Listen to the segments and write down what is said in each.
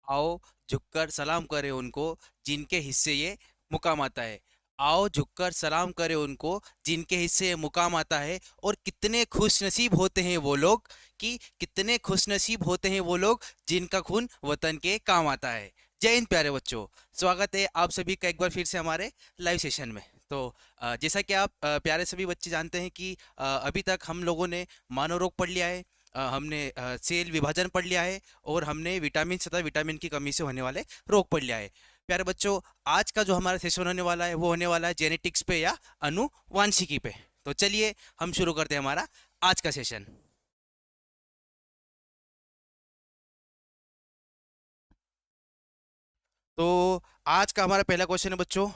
आओ झुककर सलाम करें उनको जिनके हिस्से ये मुकाम आता है। आओ झुककर सलाम करें उनको जिनके हिस्से ये मुकाम आता है। और कितने खुशनसीब होते हैं वो लोग, कि कितने खुशनसीब होते हैं वो लोग जिनका खून वतन के काम आता है। जय हिंद प्यारे बच्चों। स्वागत है आप सभी का एक बार फिर से हमारे लाइव सेशन में। तो जैसा कि आप प्यारे सभी बच्चे जानते हैं कि अभी तक हम लोगों ने मानव रोग पढ़ लिया है, हमने सेल विभाजन पढ़ लिया है, और हमने विटामिन तथा विटामिन की कमी से होने वाले रोग पढ़ लिया है। प्यारे बच्चों, आज का जो हमारा सेशन होने वाला है वो होने वाला है जेनेटिक्स पे या अनुवांशिकी पे। तो चलिए हम शुरू करते हैं हमारा आज का सेशन। तो आज का हमारा पहला क्वेश्चन है बच्चों,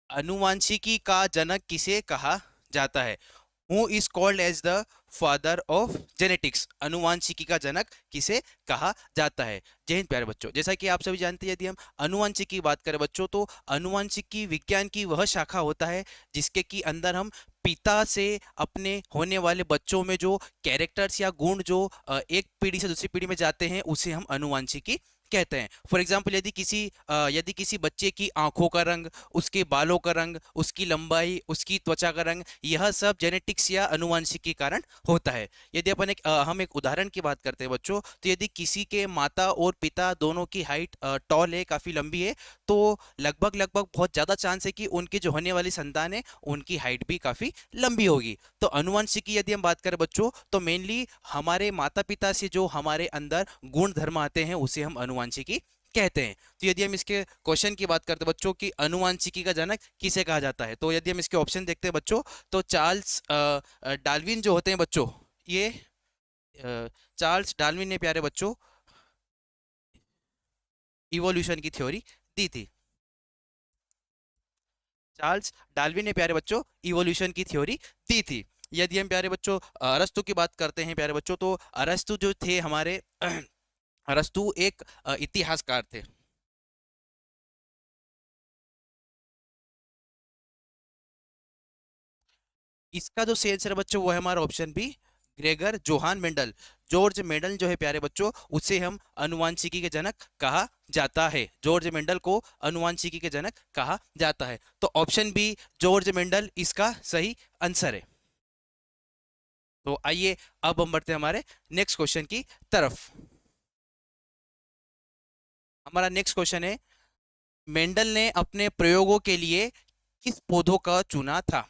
अनुवांशिकी का जनक किसे कहा जाता है? Who is called as the father of genetics? अनुवांशिकी का जनक किसे कहा जाता है? जय हिंद प्यारे बच्चों। जैसा कि आप सभी जानते हैं, यदि हम अनुवांशिकी की बात करें बच्चों, तो अनुवांशिकी विज्ञान की वह शाखा होता है जिसके की अंदर हम पिता से अपने होने वाले बच्चों में जो कैरेक्टर्स या गुण जो एक पीढ़ी से दूसरी पीढ़ी में जाते हैं उसे हम अनुवांशिकी कहते हैं। फॉर एग्जाम्पल, यदि किसी बच्चे की आंखों का रंग, उसके बालों का रंग, उसकी लंबाई, उसकी त्वचा का रंग, यह सब जेनेटिक्स या अनुवांशिकी के कारण होता है। यदि हम एक उदाहरण की बात करते हैं बच्चों, तो यदि किसी के माता और पिता दोनों की हाइट टॉल है, काफी लंबी है, तो लगभग लगभग बहुत ज्यादा चांस है कि उनकी जो होने वाली संतान है उनकी हाइट भी काफी लंबी होगी। तो अनुवांशिकी यदि हम बात करें बच्चों, तो मेनली हमारे माता पिता से जो हमारे अंदर गुण धर्म आते हैं उसे हम अनुवांशिकी कहते हैं। तो यदि हम इसके क्वेश्चन की बात करते हैं बच्चों की अनुवांशिकी का जनक किसे कहा जाता है, तो यदि हम इसके ऑप्शन देखते हैं बच्चों, तो चार्ल्स डार्विन जो होते हैं बच्चों, ये चार्ल्स डार्विन ने प्यारे बच्चों इवोल्यूशन की थ्योरी दी थी। चार्ल्स डार्विन ने प्यारे बच्चों इवोल्यूशन की थ्योरी दी थी। यदि हम प्यारे बच्चों अरस्तु की बात करते हैं प्यारे बच्चों, तो अरस्तु जो थे हमारे अरस्तु एक इतिहासकार थे। इसका जो सही आंसर है बच्चों वो है हमारा option B, Gregor Johann Mendel. George Mendel जो है प्यारे बच्चों, उसे हम अनुवांशिकी के जनक कहा जाता है। जॉर्ज मेंडल को अनुवांशिकी के जनक कहा जाता है। तो ऑप्शन बी जॉर्ज मेंडल इसका सही आंसर है। तो आइए अब हम बढ़ते हैं हमारे नेक्स्ट क्वेश्चन की तरफ। हमारा नेक्स्ट क्वेश्चन है, मेंडल ने अपने प्रयोगों के लिए किस पौधों का चुना था?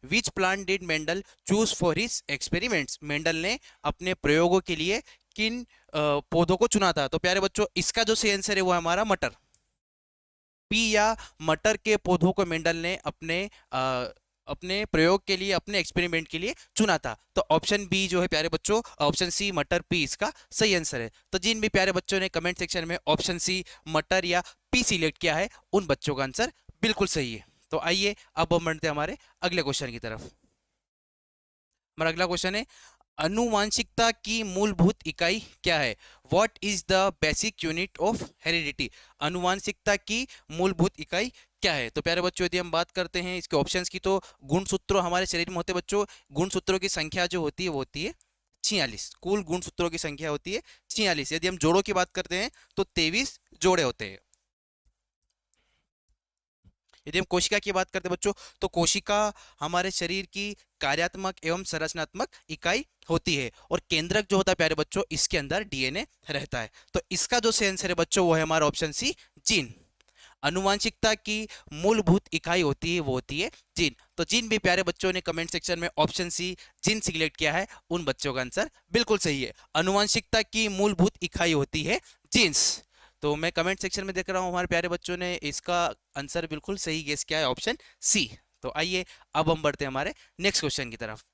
Which plant did Mendel choose for his experiments? Mendel ने अपने प्रयोगों के लिए किन पौधों को चुना था? तो प्यारे बच्चों, इसका जो सही आंसर है वो है हमारा मटर। पी या मटर के पौधों को मेंडल ने अपने प्रयोग के लिए, अपने एक्सपेरिमेंट के लिए चुना था। तो ऑप्शन बी जो है प्यारे बच्चों, ऑप्शन सी मटर पी इसका सही आंसर है। तो जिन भी प्यारे बच्चों ने कमेंट सेक्शन में ऑप्शन सी मटर या पी सिलेक्ट किया है, उन बच्चों का आंसर बिल्कुल सही है। तो आइए अब हम बढ़ते हैं हमारे अगले क्वेश्चन की तरफ। हमारा अगला क्वेश्चन है, अनुवांशिकता की मूलभूत इकाई क्या है? What is the basic unit of heredity? अनुवांशिकता की मूलभूत इकाई क्या है? तो प्यारे बच्चों, यदि हम बात करते हैं इसके ऑप्शंस की, तो गुणसूत्रों हमारे शरीर में होते हैं बच्चों। गुणसूत्रों की संख्या जो होती है वो होती है 46। कुल गुणसूत्रों की संख्या होती है 46। यदि हम जोड़ों की बात करते हैं तो 23 जोड़े होते हैं। यदि हम कोशिका की बात करते हैं बच्चों, तो कोशिका हमारे शरीर की कार्यात्मक एवं संरचनात्मक इकाई होती है, और केंद्रक जो होता है प्यारे बच्चों, इसके अंदर डीएनए रहता है। तो इसका जो सही आंसर है बच्चों वो है हमारा ऑप्शन सी, जीन। अनुवांशिकता की मूलभूत इकाई होती है वो होती है जीन। तो जिन भी प्यारे बच्चों ने कमेंट सेक्शन में ऑप्शन सी जीन सिलेक्ट किया है, उन बच्चों का आंसर बिल्कुल सही है। अनुवांशिकता की मूलभूत इकाई होती है जीन्स। तो मैं कमेंट सेक्शन में देख रहा हूं हमारे प्यारे बच्चों ने इसका आंसर बिल्कुल सही गेस किया है, ऑप्शन सी। तो आइए अब हम बढ़ते हैं हमारे नेक्स्ट क्वेश्चन की तरफ।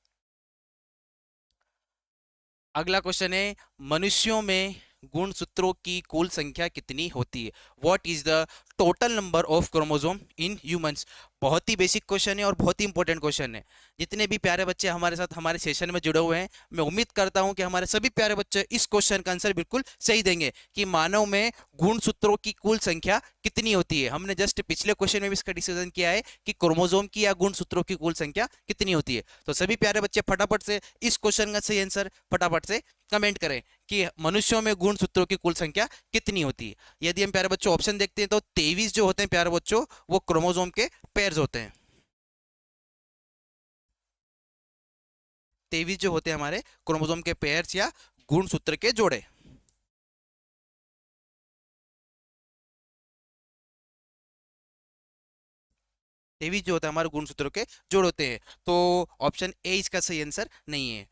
अगला क्वेश्चन है, मनुष्यों में गुणसूत्रों की कुल संख्या कितनी होती है? What is the total number of chromosome in humans? बहुत ही बेसिक क्वेश्चन है और बहुत ही इंपॉर्टेंट क्वेश्चन है। जितने भी प्यारे बच्चे हमारे साथ हमारे सेशन में जुड़े हुए हैं, मैं उम्मीद करता हूं कि हमारे सभी प्यारे बच्चे इस क्वेश्चन का आंसर बिल्कुल सही देंगे कि मानव में गुणसूत्रों की कुल संख्या कितनी होती है। हमने जस्ट पिछले क्वेश्चन में भी इसका डिस्कशन किया है कि क्रोमोसोम की या गुणसूत्रों की कुल संख्या कितनी होती है। तो सभी प्यारे बच्चे फटाफट से इस क्वेश्चन का सही आंसर फटाफट से कमेंट करें कि मनुष्यों में गुणसूत्रों की कुल संख्या कितनी होती है। यदि हम प्यारे बच्चों ऑप्शन देखते हैं तो 23 जो होते हैं प्यारे बच्चों वो क्रोमोसोम के पेयर्स होते हैं। 23 जो होते हैं हमारे क्रोमोसोम के पेयर्स या गुणसूत्र के जोड़े। 23 जो होता है हमारे गुणसूत्रों के जोड़ होते हैं। तो ऑप्शन ए इसका सही आंसर नहीं है।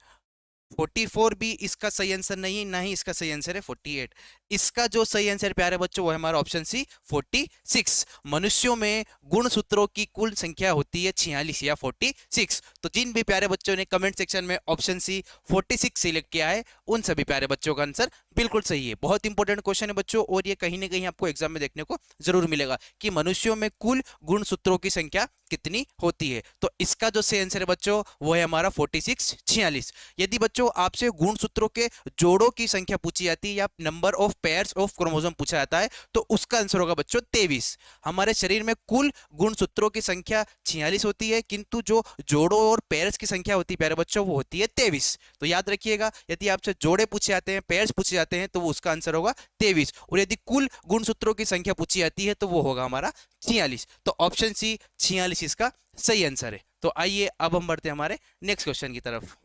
44 भी इसका सही आंसर नहीं है, ना ही इसका सही आंसर है 48। इसका जो सही आंसर प्यारे बच्चों वो है हमारा ऑप्शन सी 46। मनुष्यों में गुणसूत्रों की कुल संख्या होती है 46 या 46। तो जिन भी प्यारे बच्चों ने कमेंट सेक्शन में ऑप्शन सी 46 सिलेक्ट किया है उन सभी प्यारे बच्चों का आंसर बिल्कुल सही है। बहुत इंपॉर्टेंट क्वेश्चन है बच्चों, और ये कहीं ना कहीं आपको एग्जाम में देखने को जरूर मिलेगा कि मनुष्यों में कुल गुणसूत्रों की संख्या कितनी होती है। तो इसका जो सही आंसर है बच्चों वो है हमारा 46 46। यदि बच्चों आपसे गुणसूत्रों के जोड़ों की संख्या पूछी जाती है या number of pairs of chromosome पूछा जाता है तो उसका आंसर होगा बच्चों 23। हमारे शरीर में कुल गुणसूत्रों की संख्या 46 होती है, किंतु जो जोड़ों और पेयर्स की संख्या होती है प्यारे बच्चों वो होती है 23। तो याद रखिएगा, यदि आपसे जोड़े पूछे जाते हैं, पेयर्स पूछे जाते हैं तो वो उसका आंसर होगा 23, और यदि कुल गुणसूत्रों की संख्या पूछी जाती है तो वो होगा हमारा 46। तो ऑप्शन सी 46 इसका सही आंसर है। तो आइए अब हम बढ़ते हैं हमारे नेक्स्ट क्वेश्चन की तरफ।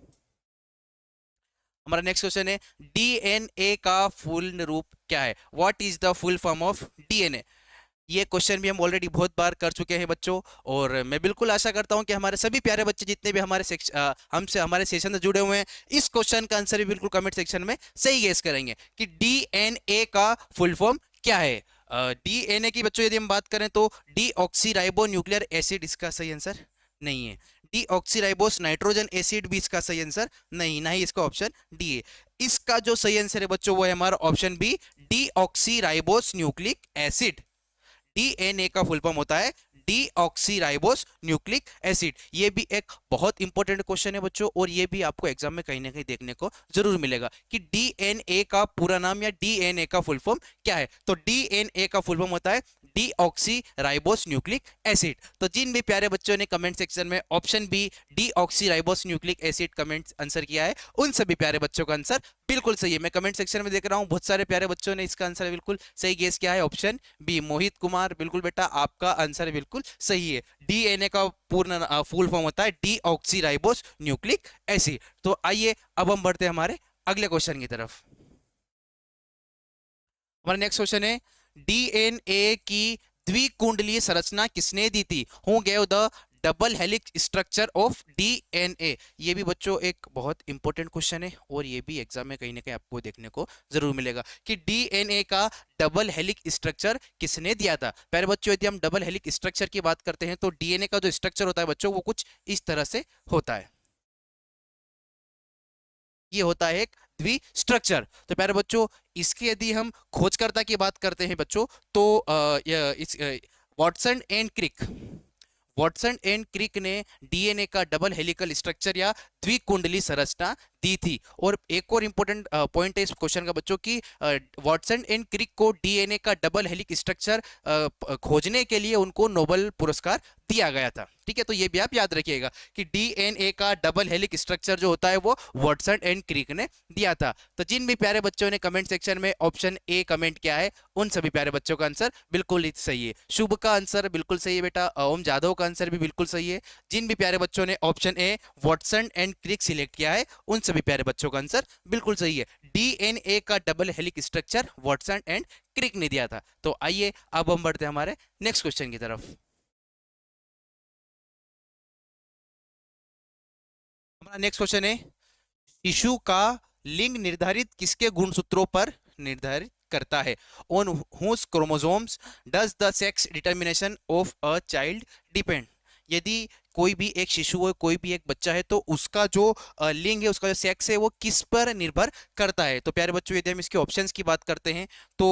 हमारा नेक्स्ट क्वेश्चन है डीएनए का फुल रूप क्या है? What is the full form of DNA? ये क्वेश्चन भी हम ऑलरेडी बहुत बार कर चुके हैं बच्चों, और मैं बिल्कुल आशा करता हूं कि हमारे सभी प्यारे बच्चे जितने भी हमसे हमारे सेशन से जुड़े हुए हैं इस क्वेश्चन का आंसर भी बिल्कुल कमेंट सेक्शन में सही गेस करेंगे कि डीएनए का फुल फॉर्म क्या है। डीएनए की बच्चों यदि हम बात करें तो डीऑक्सीराइबो न्यूक्लियर एसिड इसका सही आंसर नहीं है। डीऑक्सीराइबोस नाइट्रोजन एसिड भी इसका सही आंसर नहीं, ना ही इसका ऑप्शन डी है। इसका जो सही आंसर है बच्चों वो है हमारा option B deoxyribose nucleic acid. DNA का फुल फॉर्म होता है डीऑक्सीराइबोस न्यूक्लिक एसिड। ये भी एक बहुत इंपॉर्टेंट क्वेश्चन है बच्चों, और ये भी आपको एग्जाम में कहीं ना कहीं देखने को जरूर मिलेगा कि डीएनए का पूरा नाम या डीएनए का फुल फॉर्म क्या है। तो डीएनए का फुल फॉर्म होता है डीऑक्सीराइबोस न्यूक्लिक एसिड। तो जिन भी प्यारे बच्चों ने कमेंट सेक्शन में option B deoxyribose nucleic acid comment answer किया है उन सभी प्यारे बच्चों का आंसर बिल्कुल सही है। मैं कमेंट सेक्शन में देख रहा हूं बहुत सारे प्यारे बच्चों ने इसका आंसर बिल्कुल सही गेस किया है, ऑप्शन बी। मोहित कुमार बिल्कुल बेटा आपका आंसर बिल्कुल सही है। डीएनए का पूर्ण फुल फॉर्म होता है डीऑक्सीराइबोस न्यूक्लिक एसिड। तो आइए अब हम बढ़ते हैं हमारे अगले क्वेश्चन की तरफ। हमारा नेक्स्ट क्वेश्चन है डीएनए की द्विकुंडलीय संरचना किसने दी थी? Who gave the double helix structure of DNA? ये भी बच्चों एक बहुत इंपॉर्टेंट क्वेश्चन है, और ये भी एग्जाम में कहीं ना कहीं आपको देखने को जरूर मिलेगा कि डीएनए का डबल हेलिक्स स्ट्रक्चर किसने दिया था। पहले बच्चों यदि हम डबल हेलिक्स स्ट्रक्चर की बात करते हैं तो डीएनए का जो स्ट्रक्चर होता है बच्चों वो कुछ इस तरह से होता है। ये होता है एक द्वि स्ट्रक्चर। तो प्यारे बच्चों इसके यदि हम खोजकर्ता की बात करते हैं बच्चों तो Watson and Crick, Watson and Crick ने डीएनए का डबल हेलिकल स्ट्रक्चर या द्विकुंडली संरचना दी थी। और एक और इंपॉर्टेंट पॉइंट है इस क्वेश्चन का बच्चों की वॉटसन एंड क्रिक को डीएनए का डबल हेलिक स्ट्रक्चर खोजने के लिए उनको नोबेल पुरस्कार दिया गया था। ठीक है, तो ये भी आप याद रखिएगा कि डीएनए का डबल हेलिक स्ट्रक्चर जो होता है वो वॉटसन एंड क्रिक ने दिया था। तो जिन भी प्यारे बच्चों ने कमेंट सेक्शन में ऑप्शन ए कमेंट किया है उन सभी प्यारे बच्चों का आंसर बिल्कुल सही है। शुभ का आंसर बिल्कुल सही है बेटा, ओम जादव का आंसर भी बिल्कुल सही है। जिन भी प्यारे बच्चों ने option A Watson and Crick select किया है उन सभी प्यारे बच्चों का आंसर बिल्कुल सही है। डीएनए का double helix structure Watson and Crick ने दिया था। तो आइए अब हम बढ़ते हैं हमारे नेक्स्ट क्वेश्चन की तरफ। हमारा नेक्स्ट क्वेश्चन है शिशु का लिंग निर्धारित किसके गुणसूत्रों पर निर्धारित करता है? On whose chromosomes does the sex determination of a child depend? यदि कोई भी एक शिशु है, कोई भी एक बच्चा है, तो उसका जो लिंग है, उसका जो सेक्स है वो किस पर निर्भर करता है? तो प्यारे बच्चों यदि हम इसके ऑप्शंस की बात करते हैं तो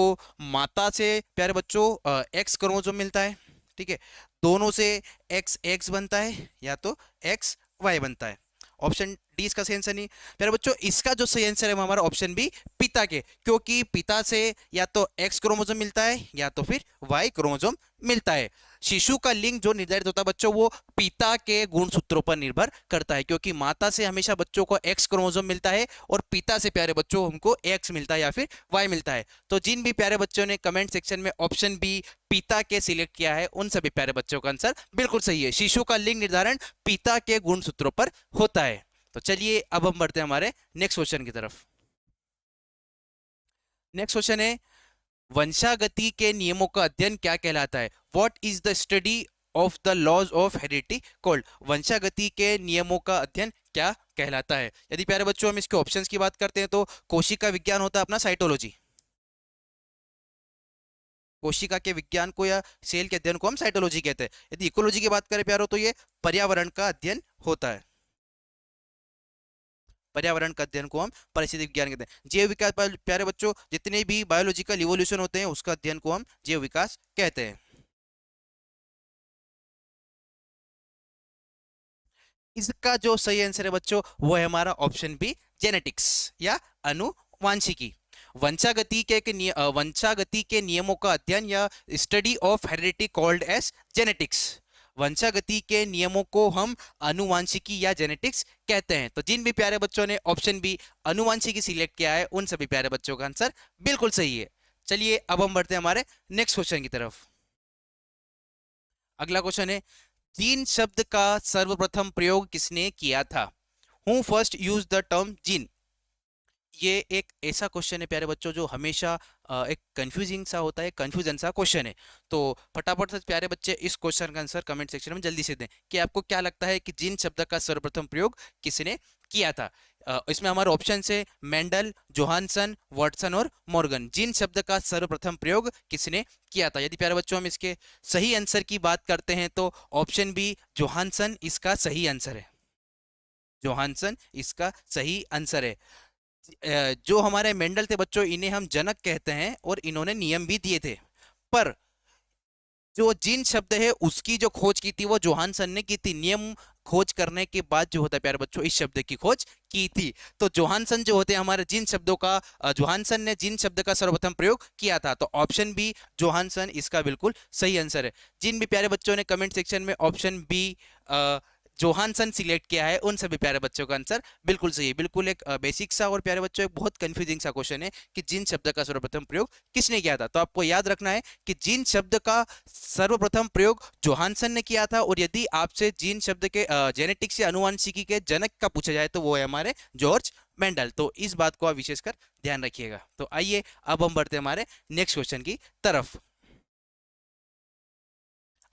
माता से प्यारे बच्चों एक्स क्रोमोसोम मिलता है। ठीक है, दोनों से एक्स एक्स बनता है या तो एक्स वाई बनता है। ऑप्शन डी इसका सही आंसर नहीं। प्यारे बच्चों इसका जो सही आंसर है वो हमारा ऑप्शन बी पिता के, क्योंकि पिता से या तो एक्स क्रोमोसोम मिलता है या तो फिर वाई क्रोमोसोम मिलता है। शिशु का लिंग जो निर्धारित होता है बच्चों वो पिता के गुणसूत्रों पर निर्भर करता है, क्योंकि माता से हमेशा बच्चों को एक्स क्रोमोसोम मिलता है और पिता से प्यारे बच्चों हमको एक्स मिलता है या फिर वाई मिलता है। तो जिन भी प्यारे बच्चों ने कमेंट सेक्शन में ऑप्शन बी पिता के सिलेक्ट किया है उन सभी प्यारे बच्चों का आंसर बिल्कुल सही है। शिशु का लिंग निर्धारण पिता के गुणसूत्रों पर होता है। तो चलिए अब हम बढ़ते हैं हमारे नेक्स्ट क्वेश्चन की तरफ। नेक्स्ट क्वेश्चन है वंशागति के नियमों का अध्ययन क्या कहलाता है? What is the study of the laws of heredity called? वंशागति के नियमों का अध्ययन क्या कहलाता है? यदि प्यारे बच्चों हम इसके ऑप्शंस की बात करते हैं तो कोशिका विज्ञान होता है अपना साइटोलॉजी, कोशिका के विज्ञान को या सेल के अध्ययन को हम साइटोलॉजी कहते हैं। यदि इकोलॉजी की बात करें प्यारो तो ये पर्यावरण का अध्ययन होता है, पर्यावरण का अध्ययन को हम परिस्थिति विज्ञान कहते हैं। जैव विकास प्यारे बच्चों जितने भी बायोलॉजिकल इवोल्यूशन होते हैं उसका अध्ययन को हम जैव विकास कहते हैं। इसका जो सही आंसर है बच्चों वो है हमारा ऑप्शन बी जेनेटिक्स या अनुवांशिकी। वंशागति के नियमों का अध्ययन या study of heredity called as genetics. वंशागति के नियमों को हम अनुवांशिकी या जेनेटिक्स कहते हैं। तो जिन भी प्यारे बच्चों ने ऑप्शन बी अनुवांशिकी सिलेक्ट किया है उन सभी प्यारे बच्चों का आंसर बिल्कुल सही है। चलिए अब हम बढ़ते हैं हमारे नेक्स्ट क्वेश्चन की तरफ। अगला क्वेश्चन है जीन शब्द का सर्वप्रथम प्रयोग किसने किया था? Who first use the term gene? ये एक ऐसा क्वेश्चन है प्यारे बच्चों जो हमेशा एक कंफ्यूजिंग सा होता है, कंफ्यूजन सा क्वेश्चन है। तो फटाफट से प्यारे बच्चे इस क्वेश्चन का आंसर कमेंट सेक्शन में जल्दी से दें कि आपको क्या लगता है कि जीन शब्द का सर्वप्रथम प्रयोग किसने किया था। इसमें हमारे ऑप्शन है मेंडल, जोहानसन, वाटसन और मॉर्गन। जीन शब्द का सर्वप्रथम प्रयोग किसने किया था? यदि प्यारे बच्चों हम इसके सही आंसर की बात करते हैं तो ऑप्शन बी जोहानसन इसका सही आंसर है, जोहानसन इसका सही आंसर है। जो हमारे मेंडल थे बच्चों इन्हें हम जनक कहते हैं और इन्होंने नियम भी दिए थे, पर जो जीन शब्द है उसकी जो खोज की थी वो जोहानसन ने की थी। नियम खोज करने के बाद जो होता है प्यारे बच्चों इस शब्द की खोज की थी। तो जोहानसन जो होते हैं हमारे जीन शब्दों का, जोहानसन ने जीन शब्द का सर्वप्रथम प्रयोग किया था। तो ऑप्शन बी जोहानसन इसका बिल्कुल सही आंसर है। जिन भी प्यारे बच्चों ने कमेंट सेक्शन में ऑप्शन बी जोहानसन सिलेक्ट किया है उन सभी प्यारे बच्चों का आंसर बिल्कुल सही है। बिल्कुल एक बेसिक सा और प्यारे बच्चों एक बहुत कंफ्यूजिंग सा क्वेश्चन है कि जीन शब्द का सर्वप्रथम प्रयोग किसने किया था। तो आपको याद रखना है कि जीन शब्द का सर्वप्रथम प्रयोग जोहानसन ने किया था, और यदि आपसे जीन शब्द के जेनेटिक्स या अनुवांशिकी के जनक का पूछा जाए तो वो है हमारे जॉर्ज मेंडल। तो इस बात को आप विशेषकर ध्यान रखिएगा। तो आइए अब हम बढ़ते हैं हमारे नेक्स्ट क्वेश्चन की तरफ।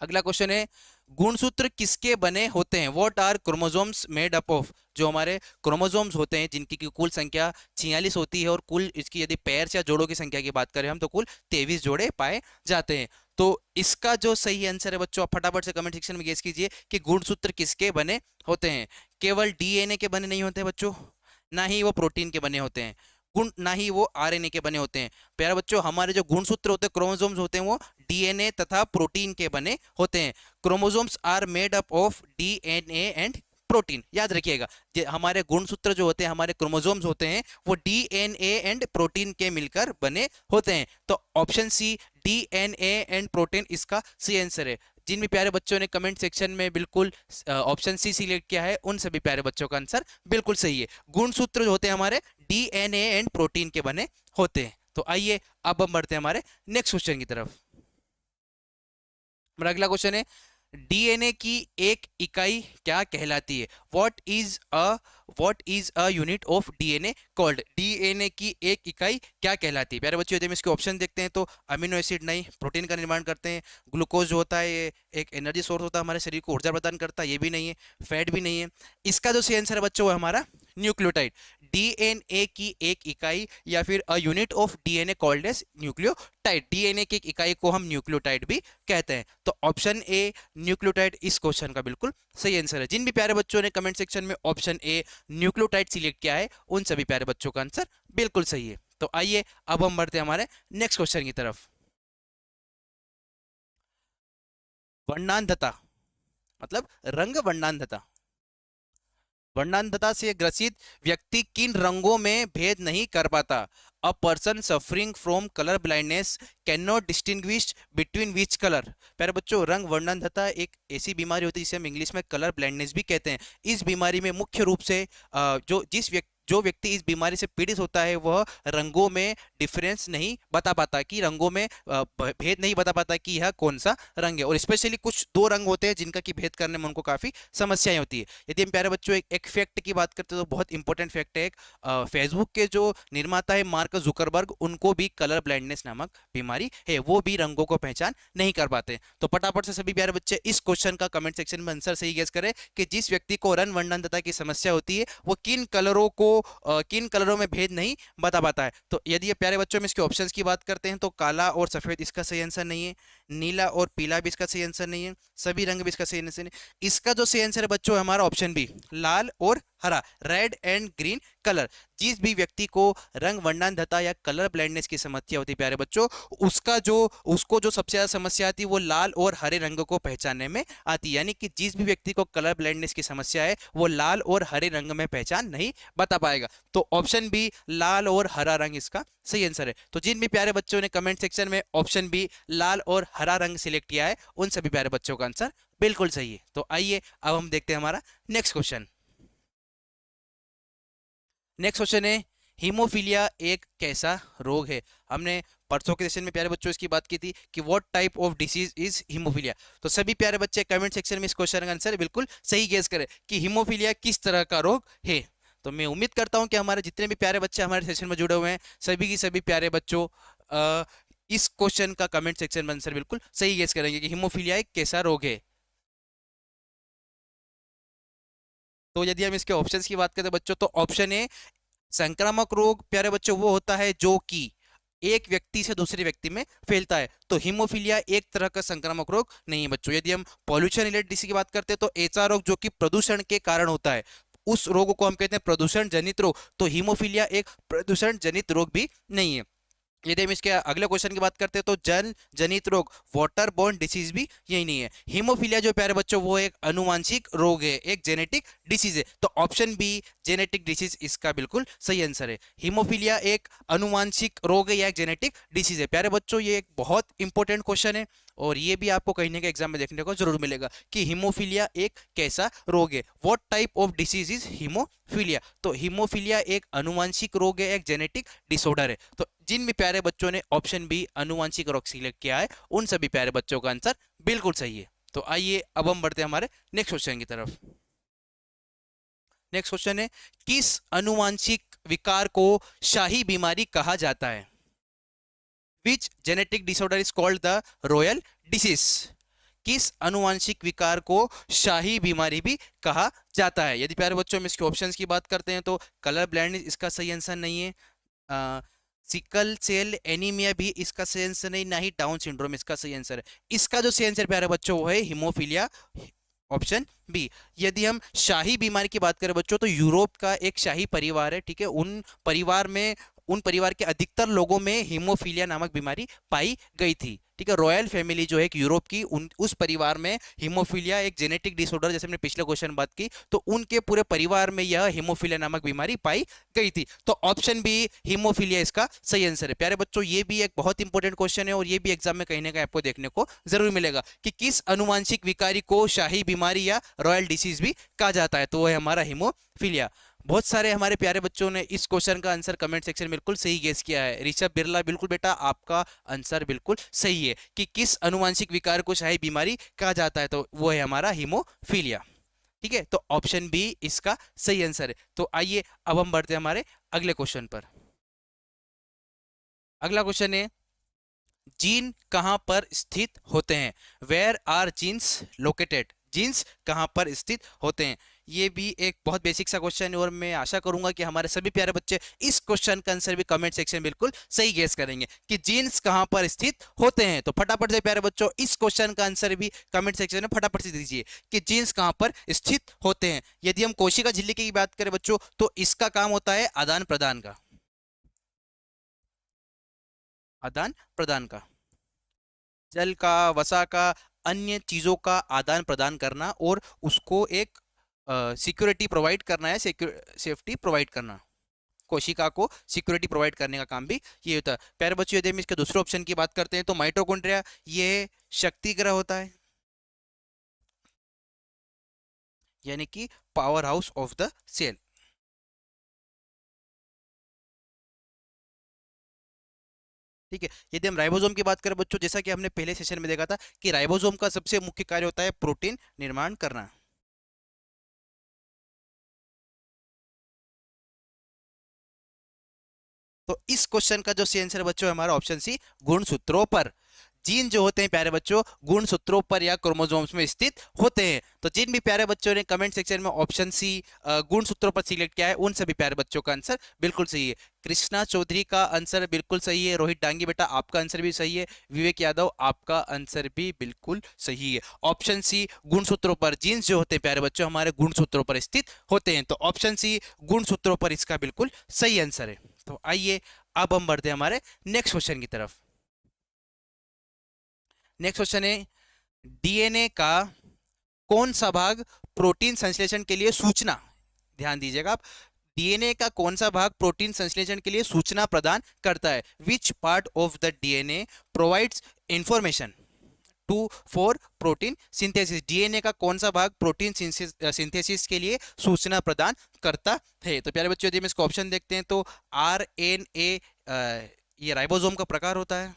अगला क्वेश्चन है गुणसूत्र किसके बने होते हैं? What are chromosomes made up of? जो हमारे क्रोमोसोम्स होते हैं जिनकी की कुल संख्या 46 होती है और कुल इसकी यदि पेयर्स या जोड़ों की संख्या की बात करें हम तो कुल 23 जोड़े पाए जाते हैं। तो इसका जो सही आंसर है बच्चों आप फटाफट से कमेंट सेक्शन में गेस कीजिए कि गुणसूत्र किसके बने होते हैं। केवल डीएनए के बने नहीं होते बच्चों, ना ही वो प्रोटीन के बने होते हैं, गुण ना ही वो आरएनए के बने होते हैं। प्यारे बच्चों हमारे जो गुणसूत्र होते हैं क्रोमोसोम्स होते हैं वो डीएनए तथा प्रोटीन के बने होते हैं। Chromosomes are made up of DNA and protein. याद रखिएगा हमारे गुणसूत्र जो होते हैं हमारे क्रोमोसोम्स होते हैं वो डीएनए एंड प्रोटीन के मिलकर बने होते हैं। तो option C DNA and protein इसका सही आंसर है। जिन भी प्यारे बच्चों ने कमेंट सेक्शन में बिल्कुल ऑप्शन सी सिलेक्ट किया है उन सभी प्यारे बच्चों का आंसर बिल्कुल सही है। गुणसूत्र जो होते हैं हमारे डीएनए एंड प्रोटीन के बने होते हैं। तो आइए अब हम बढ़ते हैं हमारे नेक्स्ट क्वेश्चन की तरफ। हमारा अगला क्वेश्चन है डीएनए की एक इकाई क्या कहलाती है? What is a unit of DNA called? DNA की एक इकाई क्या कहलाती है? प्यारे बच्चों यदि हम इसके ऑप्शन देखते हैं तो अमीनो एसिड नहीं, प्रोटीन का निर्माण करते हैं, ग्लूकोज जो होता है ये एक एनर्जी सोर्स होता है हमारे शरीर को ऊर्जा प्रदान करता है, ये भी नहीं है, फैट भी नहीं है। इसका जो सही आंसर है बच्चों वो हमारा न्यूक्लियोटाइड। डीएनए की एक इकाई या फिर a unit of DNA called as nucleotide. DNA की एक इकाई को हम न्यूक्लियोटाइड भी कहते हैं। तो ऑप्शन ए न्यूक्लियोटाइड इस क्वेश्चन का बिल्कुल सही आंसर है। जिन भी प्यारे बच्चों ने कमेंट सेक्शन में ऑप्शन ए न्यूक्लियोटाइड सिलेक्ट किया है उन सभी प्यारे बच्चों का आंसर बिल्कुल सही है। तो आइए अब हम बढ़ते हैं हमारे नेक्स्ट क्वेश्चन की तरफ। वर्णांधता मतलब रंग वर्णांधता। वर्णांधता से ग्रसित व्यक्ति किन रंगों में भेद नहीं कर पाता? A person suffering from colour blindness can not distinguish between which colour. प्यारे बच्चों, रंग वर्णांधता एक ऐसी बीमारी होती है जिसे हम इंग्लिश में कलर ब्लाइंडनेस भी कहते हैं। इस बीमारी में मुख्य रूप से जो व्यक्ति इस बीमारी से पीड़ित होता है वह रंगों में डिफरेंस नहीं बता पाता, कि रंगों में भेद नहीं बता पाता कि यह कौन सा रंग है। और स्पेशली कुछ दो रंग होते हैं जिनका की भेद करने में उनको काफी समस्याएं होती है। यदि हम प्यारे बच्चों एक फैक्ट की बात करते हैं तो बहुत इंपॉर्टेंट फैक्ट है, फेसबुक के जो निर्माता है मार्क जुकरबर्ग, उनको भी कलर ब्लाइंडनेस नामक बीमारी है, वो भी रंगों को पहचान नहीं कर पाते। तो फटाफट से सभी प्यारे बच्चे इस क्वेश्चन का कमेंट सेक्शन में आंसर सही गेस करें कि जिस व्यक्ति को रंग वर्णांधता की समस्या होती है वो किन कलरों में भेद नहीं बता पाता है। तो यदि ये प्यारे बच्चों में इसके ऑप्शंस की बात करते हैं तो काला और सफेद इसका सही आंसर नहीं है, नीला और पीला भी इसका सही आंसर नहीं है, सभी रंग भी इसका सही आंसर नहीं। इसका जो सही आंसर है बच्चों हमारा ऑप्शन बी, लाल और हरा, रेड एंड ग्रीन कलर। जिस भी व्यक्ति को रंग वर्णांधता या कलर ब्लाइंडनेस की समस्या होती है प्यारे बच्चों, उसको जो सबसे ज्यादा समस्या आती है वो लाल और हरे रंग को पहचानने में आती है। यानी कि जिस भी व्यक्ति को कलर ब्लाइंडनेस की समस्या है वो लाल और हरे रंग में पहचान नहीं बता पाएगा। तो ऑप्शन बी, लाल और हरा रंग इसका सही आंसर है। तो जिन भी प्यारे बच्चों ने कमेंट सेक्शन में ऑप्शन बी, लाल और हरा रंग सिलेक्ट किया है, उन सभी प्यारे बच्चों का आंसर बिल्कुल सही है। तो आइए अब हम देखते हैं हमारा नेक्स्ट क्वेश्चन। नेक्स्ट क्वेश्चन है, हीमोफीलिया एक कैसा रोग है? हमने परसों के सेशन में प्यारे बच्चों इसकी बात की थी कि what type of disease is haemophilia. तो सभी प्यारे बच्चे कमेंट सेक्शन में इस क्वेश्चन का आंसर बिल्कुल सही गेस करें कि हीमोफीलिया किस तरह का रोग है। तो मैं उम्मीद करता हूं कि हमारे जितने भी प्यारे बच्चे हमारे सेशन में जुड़े हुए हैं सभी की सभी प्यारे बच्चों इस क्वेश्चन का कमेंट सेक्शन में आंसर बिल्कुल सही गेस करेंगे कि हीमोफीलिया एक कैसा रोग है। तो यदि हम इसके ऑप्शंस की बात करें तो बच्चों, तो ऑप्शन ए, संक्रामक रोग प्यारे बच्चों वो होता है जो कि एक व्यक्ति से दूसरे व्यक्ति में फैलता है। तो हीमोफीलिया एक तरह का संक्रामक रोग नहीं है बच्चों। यदि हम पॉल्यूशन रिलेटेड डिसीज की बात करते हैं तो ऐसा रोग जो कि प्रदूषण के कारण होता है उस रोग को हम कहते हैं प्रदूषण जनित रोग। तो हीमोफीलिया एक प्रदूषण जनित रोग भी नहीं है। यदि हम इसके अगले क्वेश्चन की बात करते हैं तो जल जनित रोग, वाटर बोर्न डिसीज भी यही नहीं है। हीमोफीलिया जो प्यारे बच्चों वो एक अनुवांशिक रोग है, एक जेनेटिक डिसीज है। तो ऑप्शन बी, जेनेटिक डिसीज इसका बिल्कुल सही आंसर है। हीमोफीलिया एक अनुवांशिक रोग है या एक जेनेटिक डिसीज है। प्यारे बच्चों ये एक बहुत इंपॉर्टेंट क्वेश्चन है और ये भी आपको कहीं ना कहीं एग्जाम में देखने को जरूर मिलेगा कि हीमोफीलिया एक कैसा रोग है। What type of disease is haemophilia? तो हीमोफीलिया एक अनुवांशिक रोग है, एक जेनेटिक डिसऑर्डर है। तो जिन भी प्यारे बच्चों ने ऑप्शन बी अनुवांशिक रोग सिलेक्ट किया है उन सभी प्यारे बच्चों का आंसर बिल्कुल सही है। तो आइए अब हम बढ़ते हैं हमारे नेक्स्ट क्वेश्चन की तरफ। नेक्स्ट क्वेश्चन है, किस अनुवांशिक विकार को शाही बीमारी कहा जाता है? Which genetic disorder is called the royal disease? किस अनुवांशिक विकार को शाही बीमारी भी कहा जाता है? यदि प्यारे बच्चों में इसके ऑप्शंस की बात करते हैं तो कलर ब्लाइंडनेस इसका सही आंसर नहीं है, सिकल सेल एनीमिया भी इसका सही आंसर नहीं, ना ही डाउन सिंड्रोम इसका सही आंसर है। इसका जो सही आंसर प्यारे बच्चों वो है हीमोफीलिया, ऑप्शन बी। यदि हम शाही बीमारी की बात करें बच्चों तो यूरोप का एक शाही परिवार है, ठीक है, उन परिवार के अधिकतर लोगों में हीमोफीलिया नामक बीमारी पाई गई थी। ठीक है, रॉयल फैमिली जो है यूरोप की उस परिवार में हीमोफीलिया एक जेनेटिक डिसऑर्डर, जैसे हमने पिछले क्वेश्चन बात की, तो उनके पूरे परिवार में यह हीमोफीलिया नामक बीमारी पाई गई थी। तो ऑप्शन बी हीमोफीलिया इसका सही आंसर है। प्यारे बच्चों ये भी एक बहुत इंपॉर्टेंट क्वेश्चन है और ये भी एग्जाम में कहीं ना कहीं आपको देखने को जरूर मिलेगा कि किस अनुवांशिक विकारी को शाही बीमारी या रॉयल डिसीज भी कहा जाता है। तो वह है हमारा हीमोफीलिया। बहुत सारे हमारे प्यारे बच्चों ने इस क्वेश्चन का आंसर कमेंट सेक्शन में बिल्कुल सही गेस किया है। ऋषभ बिरला, बिल्कुल बेटा आपका आंसर बिल्कुल सही है कि किस अनुवांशिक विकार को शाही बीमारी कहा जाता है, तो वो है हमारा हीमोफीलिया। ठीक है, तो ऑप्शन बी इसका सही आंसर है। तो आइए अब हम बढ़ते हैं हमारे अगले क्वेश्चन पर। अगला क्वेश्चन है, जीन कहां पर स्थित होते हैं? Where are genes located? Genes कहां पर स्थित होते हैं? ये भी एक बहुत बेसिक सा क्वेश्चन है और मैं आशा करूंगा कि हमारे सभी प्यारे बच्चे इस क्वेश्चन का आंसर भी कमेंट सेक्शन बिल्कुल सही गेस करेंगे कि जीन्स कहां पर स्थित होते हैं। तो फटाफट से प्यारे बच्चों इस क्वेश्चन का आंसर भी कमेंट सेक्शन में फटाफट से दीजिए कि जीन्स कहां पर स्थित होते हैं। यदि हम कोशिका झिल्ली की बात करें बच्चों तो इसका काम होता है आदान प्रदान का, आदान प्रदान का, जल का, वसा का, अन्य चीजों का आदान प्रदान करना और उसको एक सिक्योरिटी प्रोवाइड करना है, सेफ्टी प्रोवाइड करना, कोशिका को सिक्योरिटी प्रोवाइड करने का काम भी ये होता है। प्यारे बच्चों यदि हम इसके दूसरे ऑप्शन की बात करते हैं तो माइटोकॉन्ड्रिया ये शक्ति ग्रह होता है, यानी कि power house of the cell. ठीक है, यदि हम राइबोसोम की बात करें बच्चों, जैसा कि हमने पहले सेशन में देखा था कि राइबोसोम का सबसे मुख्य कार्य होता है प्रोटीन निर्माण करना। तो इस क्वेश्चन का जो सी आंसर बच्चों है हमारा ऑप्शन सी, गुणसूत्रों पर। जीन जो होते हैं प्यारे बच्चों गुणसूत्रों पर या क्रोमोसोम्स में स्थित होते हैं। तो जिन भी प्यारे बच्चों ने कमेंट सेक्शन में ऑप्शन सी गुणसूत्रों पर सिलेक्ट किया है उन सभी प्यारे बच्चों का आंसर बिल्कुल सही है। कृष्णा चौधरी का आंसर बिल्कुल सही है, रोहित डांगी बेटा आपका आंसर भी सही है, विवेक यादव आपका आंसर भी बिल्कुल सही है। ऑप्शन सी गुणसूत्रों पर, जीन्स जो होते हैं प्यारे बच्चों हमारे गुणसूत्रों पर स्थित होते हैं, तो ऑप्शन सी गुणसूत्रों पर इसका बिल्कुल सही आंसर है। तो आइए अब हम बढ़ते हैं हमारे नेक्स्ट क्वेश्चन की तरफ। नेक्स्ट क्वेश्चन है, डीएनए का कौन सा भाग प्रोटीन संश्लेषण के लिए सूचना, ध्यान दीजिएगा आप, डीएनए का कौन सा भाग प्रोटीन संश्लेषण के लिए सूचना प्रदान करता है? Which part of the DNA provides information to for protein synthesis? DNA का कौन सा भाग प्रोटीन सिंथेसिस के लिए सूचना प्रदान करता है? तो प्यारे बच्चों यदि हम इसको ऑप्शन देखते हैं तो आरएनए ये राइबोसोम का प्रकार होता है।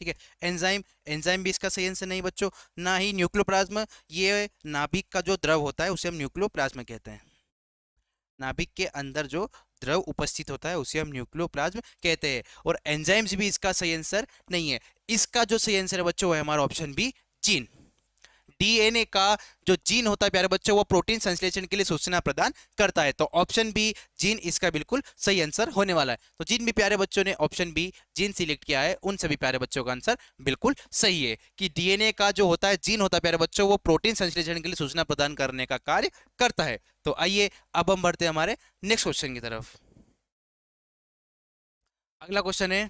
ठीक है, एंजाइम, एंजाइम भी इसका सही आंसर नहीं बच्चों, ना ही न्यूक्लियोप्लाज्म, ये नाभिक का जो द्रव होता है उसे हम न्यूक्लियोप्लाज्म कहते हैं। नाभिक के अंदर जो द्रव उपस्थित होता है उसे हम न्यूक्लियोप्लाज्म कहते हैं। और एंजाइम्स भी इसका सही आंसर नहीं है। इसका जो सही आंसर है बच्चों है हमारा ऑप्शन बी, जीन। डीएनए का जो जीन होता है प्यारे बच्चों वो प्रोटीन संश्लेषण के लिए सूचना प्रदान करता है, तो ऑप्शन बी जीन इसका बिल्कुल सही आंसर होने वाला है। तो जिन भी प्यारे बच्चों ने ऑप्शन बी जीन सिलेक्ट किया है उन सभी प्यारे बच्चों का आंसर बिल्कुल सही है कि डीएनए का जो होता है जीन होता है प्यारे बच्चों वो प्रोटीन संश्लेषण के लिए सूचना प्रदान करने का कार्य करता है। तो आइए अब हम बढ़ते हैं हमारे नेक्स्ट क्वेश्चन की तरफ। अगला क्वेश्चन है,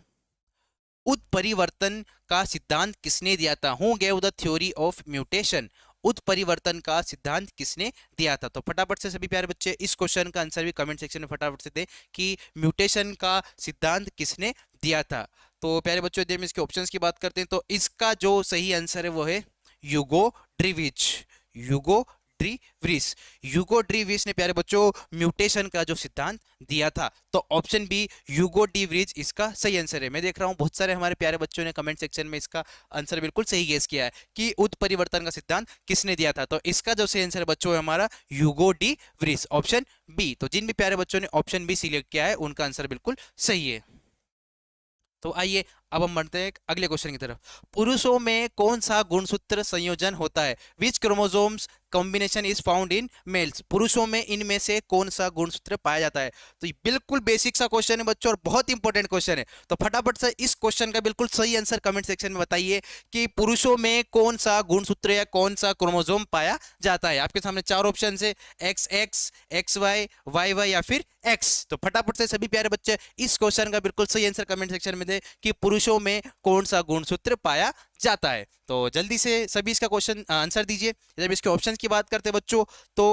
उत्परिवर्तन का सिद्धांत किसने दिया था? Who gave the theory of mutation? उत्परिवर्तन का सिद्धांत किसने दिया था? तो फटाफट से सभी प्यारे बच्चे इस क्वेश्चन का आंसर भी कमेंट सेक्शन में फटाफट से दें कि म्यूटेशन का सिद्धांत किसने दिया था। तो प्यारे बच्चों यदि हम इसके ऑप्शंस की बात करते हैं तो इसका जो सही आंसर है वो है यूगो ड्रीविच। यूगो ड्रीविस, यूगो ड्रीविस ने प्यारे बच्चों म्यूटेशन का जो सिद्धांत दिया था, तो ऑप्शन बी यूगो ड्रीविस इसका सही आंसर है। मैं देख रहा हूं बहुत सारे हमारे प्यारे बच्चों ने कमेंट सेक्शन में इसका आंसर बिल्कुल सही गेस किया है कि उत्परिवर्तन का सिद्धांत किसने दिया था, तो इसका जो सही आंसर है बच्चों है हमारा यूगो ड्रीविस, ऑप्शन बी। तो जिन भी प्यारे बच्चों ने ऑप्शन बी सिलेक्ट किया है उनका आंसर बिल्कुल सही है। तो आइए अब हम बढ़ते हैं अगले क्वेश्चन की तरफ। पुरुषों में कौन सा गुणसूत्र संयोजन होता है? Which chromosomes combination is found in males? पुरुषों में इनमें से कौन सा गुणसूत्र पाया जाता है? तो ये बिल्कुल बेसिक सा क्वेश्चन है बच्चों और बहुत इंपॉर्टेंट क्वेश्चन है। तो फटाफट से इस क्वेश्चन का बिल्कुल सही आंसर कमेंट सेक्शन में बताइए कि पुरुषों में कौन सा गुणसूत्र या कौन सा क्रोमोसोम पाया जाता है। आपके सामने चार ऑप्शन है, X X, X Y, Y Y या फिर एक्स। तो फटाफट से सभी प्यारे बच्चे इस क्वेश्चन का बिल्कुल सही आंसर कमेंट सेक्शन में दे कि पुरुषों में कौन सा गुणसूत्र पाया जाता है। तो जल्दी से सभी इसका क्वेश्चन आंसर दीजिए। जब इसके ऑप्शंस की बात करते हैं बच्चों तो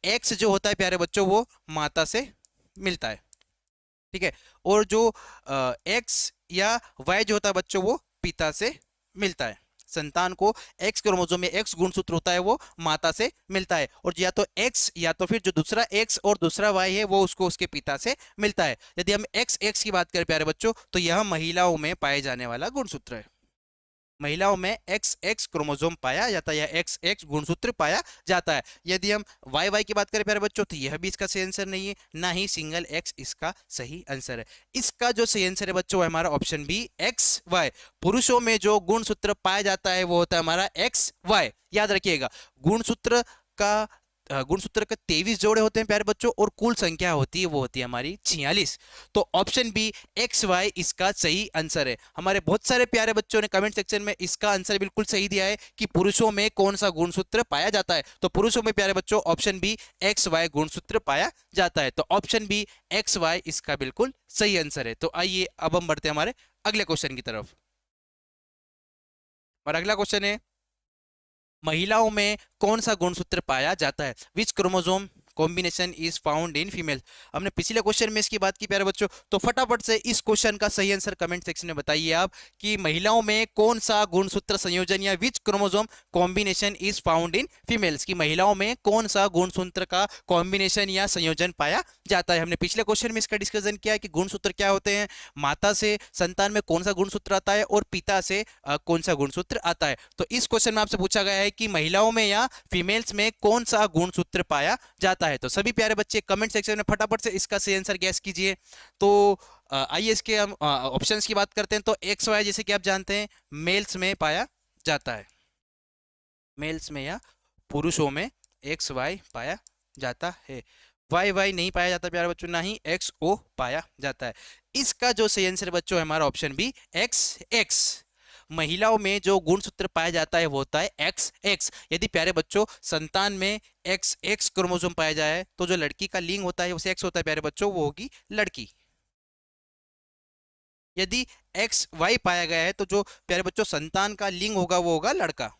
एक्स जो होता है प्यारे बच्चों वो माता से मिलता है, ठीक है, और जो एक्स या वाई जो होता है बच्चों वो पिता से मिलता है। संतान को एक्स क्रोमोसोम में एक्स गुणसूत्र होता है वो माता से मिलता है, और या तो एक्स या तो फिर जो दूसरा एक्स और दूसरा वाई है वो उसको उसके पिता से मिलता है। यदि हम एक्स एक्स की बात करें प्यारे बच्चों तो यह महिलाओं में पाए जाने वाला गुणसूत्र है। महिलाओं में एक्स एक्स क्रोमोसोम पाया जाता है या एक्स एक्स गुणसूत्र पाया जाता है। यदि हम वाई वाई की बात करें प्यारे बच्चों तो यह भी इसका सही आंसर नहीं है, ना ही सिंगल एक्स इसका सही आंसर है। इसका जो सही आंसर है बच्चों हमारा ऑप्शन बी एक्स वाई। पुरुषों में जो गुणसूत्र पाया जाता है वो होता है हमारा एक्स वाई। याद रखिएगा गुणसूत्र का गुणसूत्र के 23 जोड़े होते हैं प्यारे बच्चों और कुल संख्या होती है वो होती है हमारी 46। तो ऑप्शन बी एक्स वाई इसका सही आंसर है। हमारे बहुत सारे प्यारे बच्चों ने कमेंट सेक्शन में इसका आंसर बिल्कुल सही दिया है कि पुरुषों में कौन सा गुणसूत्र पाया जाता है। तो पुरुषों में प्यारे बच्चों ऑप्शन बी एक्स वाई गुणसूत्र पाया जाता है। तो ऑप्शन बी एक्स वाई इसका बिल्कुल सही आंसर है। तो आइए अब हम बढ़ते हैं हमारे अगले क्वेश्चन की तरफ। और अगला क्वेश्चन है, महिलाओं में कौन सा गुणसूत्र पाया जाता है? Which chromosome combination is found in female? हमने पिछले क्वेश्चन में इसकी बात की प्यारे बच्चों, तो फटाफट से इस क्वेश्चन का सही आंसर कमेंट सेक्शन में बताइए आप कि महिलाओं में कौन सा गुणसूत्र संयोजन या which chromosome combination is found in females, की महिलाओं में कौन सा गुणसूत्र का कॉम्बिनेशन या संयोजन पाया जाता है। हमने पिछले क्वेश्चन में इसका डिस्कशन किया है कि गुणसूत्र क्या होते हैं, माता से संतान में कौन सा गुणसूत्र आता है और पिता से कौन सा गुणसूत्र आता है। तो इस क्वेश्चन में आपसे पूछा गया है कि महिलाओं में या फीमेल्स में कौन सा गुणसूत्र पाया जाता है। तो सभी प्यारे बच्चे कमेंट सेक्शन में फटाफट से इसका सही आंसर गैस कीजिए। तो आइए इसके हम ऑप्शंस की बात करते हैं। तो एक्स वाई जैसे कि आप जानते हैं मेल्स में पाया जाता है, मेल्स में या पुरुषों में एक्स वाई पाया जाता है। वाई वाई नहीं पाया जाता प्यारे बच्चों, ना ही एक्स ओ पाया जाता है। इसका जो सही आंसर बच्चों है हमारा ऑप्शन बी एक्स एक्स। महिलाओं में जो गुणसूत्र पाया जाता है वो होता है एक्स एक्स। यदि प्यारे बच्चों संतान में एक्स एक्स क्रोमोसोम पाया जाए तो जो लड़की का लिंग होता है उसे एक्स होता है प्यारे बच्चों, वो होगी लड़की। यदि एक्स वाई पाया गया है तो जो प्यारे बच्चों संतान का लिंग होगा वो होगा लड़का।